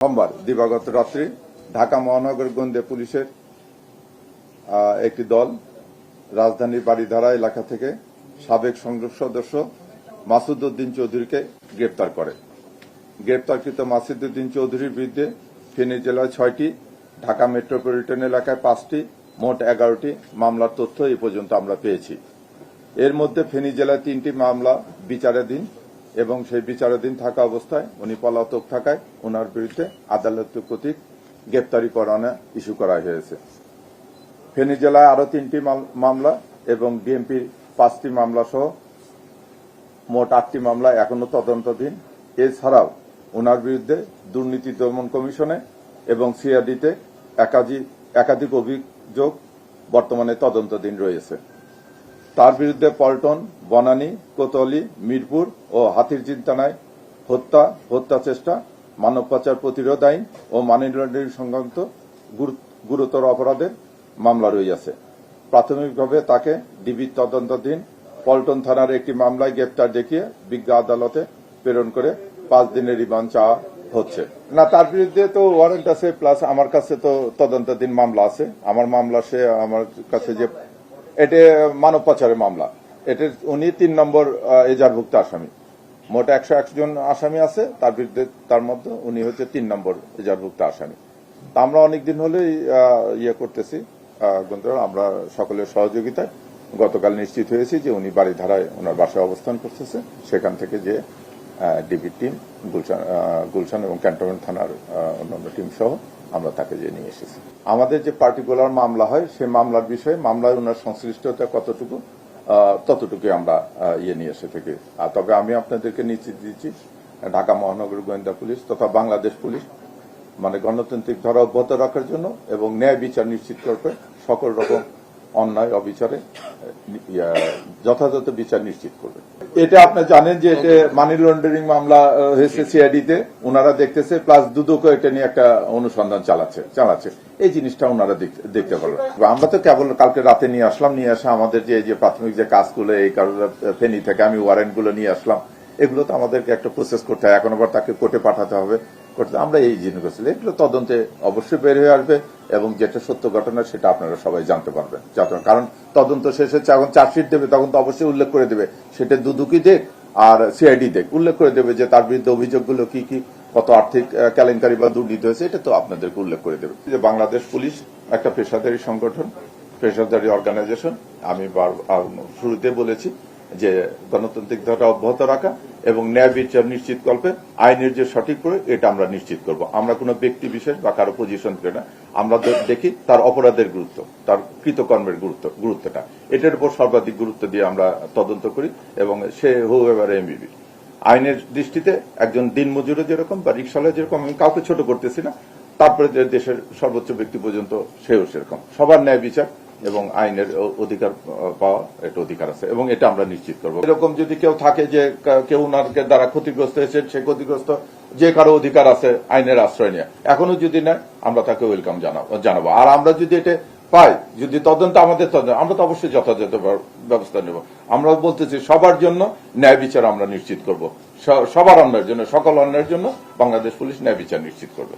সোমবার দিবাগত রাত্রি ঢাকা মহানগর গোয়েন্দা পুলিশের একটি দল রাজধানীর বাড়িধারা এলাকা থেকে সাবেক সংসদ সদস্য মাসুদ উদ্দিন চৌধুরীকে গ্রেপ্তার করে। গ্রেপ্তারকৃত মাসুদ উদ্দিন চৌধুরীর বিরুদ্ধে ফেনী জেলায় 6টি, ঢাকা মেট্রোপলিটন এলাকায় 5টি, মোট 11টি মামলার তথ্য এই পর্যন্ত আমরা পেয়েছি। এর মধ্যে ফেনী জেলায় 3টি মামলা বিচারাধীন এবং সেই বিচারাধীন থাকা অবস্থায় উনি পলাতক থাকায় ওনার বিরুদ্ধে আদালত কর্তৃক গ্রেপ্তারি পরোয়ানা ইস্যু করা হয়েছে। ফেনী জেলায় আরও 3টি মামলা এবং ডিএমপির 5টি মামলা সহ মোট 8টি মামলা এখনো তদন্তাধীন। এছাড়াও ওনার বিরুদ্ধে দুর্নীতি দমন কমিশনে এবং সিআইডিতে একাধিক অভিযোগ বর্তমানে তদন্তাধীন রয়েছে। তার বিরুদ্ধে পল্টন, বনানী, কোতোয়ালি, মিরপুর ও হাতিরঝিল থানায় হত্যা চেষ্টা, মানব পাচার প্রতিরোধ আইন ও মানি লন্ডারিং সংক্রান্ত গুরুতর অপরাধের মামলা রয়েছে। প্রাথমিকভাবে তাকে ডিবির তদন্তাধীন পল্টন থানার একটি মামলায় গ্রেপ্তার দেখিয়ে বিজ্ঞ আদালতে প্রেরণ করে 5 দিনের রিমান্ড চাওয়া হচ্ছে। না, তার বিরুদ্ধে তো ওয়ারেন্ট আছে, প্লাস আমার কাছে তো তদন্তাধীন মামলা আছে। আমার মামলা আমার কাছে যে এটা মানব পাচারের মামলা, এটা উনি 3 নম্বর এজাহারভুক্ত আসামি। মোট 101 জন আসামি আছে, তার বিরুদ্ধে তার মধ্যে উনি হচ্ছে 3 নম্বর এজাহারভুক্ত আসামি। তা আমরা অনেকদিন হলেই করতেছি, আমরা সকলের সহযোগিতায় গতকাল নিশ্চিত হয়েছি যে উনি বাড়িধারায় ওনার বাসায় অবস্থান করতেছে। সেখান থেকে যে ডিবি টিম, গুলশান এবং ক্যান্টনমেন্ট থানার অন্যান্য টিম সহ আমরা তাকে যে নিয়ে এসেছি। আমাদের যে পার্টিকুলার মামলা হয় সেই মামলার বিষয়ে মামলায় ওনার সংশ্লিষ্টতা কতটুকু ততটুকু আমরা নিয়ে এসে থাকি। তবে আমি আপনাদেরকে নিশ্চিত দিচ্ছি ঢাকা মহানগর গোয়েন্দা পুলিশ তথা বাংলাদেশ পুলিশ গণতান্ত্রিক ধারা অব্যাহত রাখার জন্য এবং ন্যায় বিচার নিশ্চিত করবে সকল রকম অন্যায় অবিচারে যথাযথ বিচার নিশ্চিত করবে। এটা আপনি জানেন যে এটা মানি লন্ডারিং মামলা হয়েছে সিআইডিতে, ওনারা দেখতেছে, প্লাস দুদকও এটা নিয়ে একটা অনুসন্ধান চালাচ্ছে। এই জিনিসটা ওনারা দেখতে পারবেন। আমরা তো কেবল কালকে রাতে নিয়ে আসে আমাদের যে প্রাথমিক যে কাজগুলো, এই কারণে ফেনী থেকে আমি ওয়ারেন্ট গুলো নিয়ে আসলাম। এগুলো তো আমাদেরকে একটা প্রসেস করতে হয়, এখন আবার তাকে কোর্টে পাঠাতে হবে। আমরা এই জিনিসগুলো এগুলো তদন্তে অবশ্যই বের হয়ে আসবে এবং যেটা সত্য ঘটনা সেটা আপনারা সবাই জানতে পারবেন। কারণ তদন্ত শেষ হচ্ছে, এখন চার্জশিট দেবে, তখন তো অবশ্যই উল্লেখ করে দেবে, সেটা দুদকই দেখ আর সিআইডি দেখ, উল্লেখ করে দেবে যে তার বিরুদ্ধে অভিযোগগুলো কি কি, কত আর্থিক কেলেঙ্কারি বা দুর্নীতি হয়েছে, এটা তো আপনাদেরকে উল্লেখ করে দেবে। যে বাংলাদেশ পুলিশ একটা পেশাদারী সংগঠন, পেশাদারী অর্গানাইজেশন। আমি শুরুতে বলেছি যে গণতান্ত্রিক ধারা অব্যাহত রাখা এবং ন্যায় বিচার নিশ্চিত করবে, আইনের যে সঠিক প্রয়োগ এটা আমরা নিশ্চিত করব। আমরা কোনো ব্যক্তি বিশেষ বা কারো পজিশন করি না, আমরা দেখি তার অপরাধের গুরুত্ব, তার কৃতকর্মের গুরুত্বটা, এটার উপর সর্বাধিক গুরুত্ব দিয়ে আমরা তদন্ত করি এবং সে হুএভার এমবিবি আইনের দৃষ্টিতে একজন দিনমজুরে যেরকম বা রিকশাওয়ালা যেরকম, আমি কাউকে ছোট করতেছি না, তারপরে দেশের সর্বোচ্চ ব্যক্তি পর্যন্ত সেও সেরকম, সবার ন্যায় বিচার এবং আইনের অধিকার পাওয়া এটা অধিকার আছে এবং এটা আমরা নিশ্চিত করবো। এরকম যদি কেউ থাকে যে কেউ ওনার দ্বারা ক্ষতিগ্রস্ত হয়েছে, সে ক্ষতিগ্রস্ত যে কারো অধিকার আছে আইনের আশ্রয় নিয়ে, এখনো যদি নেয় আমরা তাকে ওয়েলকাম জানাবো। আর আমরা যদি এটা পাই, যদি তদন্ত আমাদের আমরা তো অবশ্যই যথাযথ ব্যবস্থা নেব। আমরা বলতেছি সবার জন্য ন্যায় বিচার আমরা নিশ্চিত করব, সবার অন্যায়ের জন্য, সকল অন্যায়ের জন্য বাংলাদেশ পুলিশ ন্যায় বিচার নিশ্চিত করবে।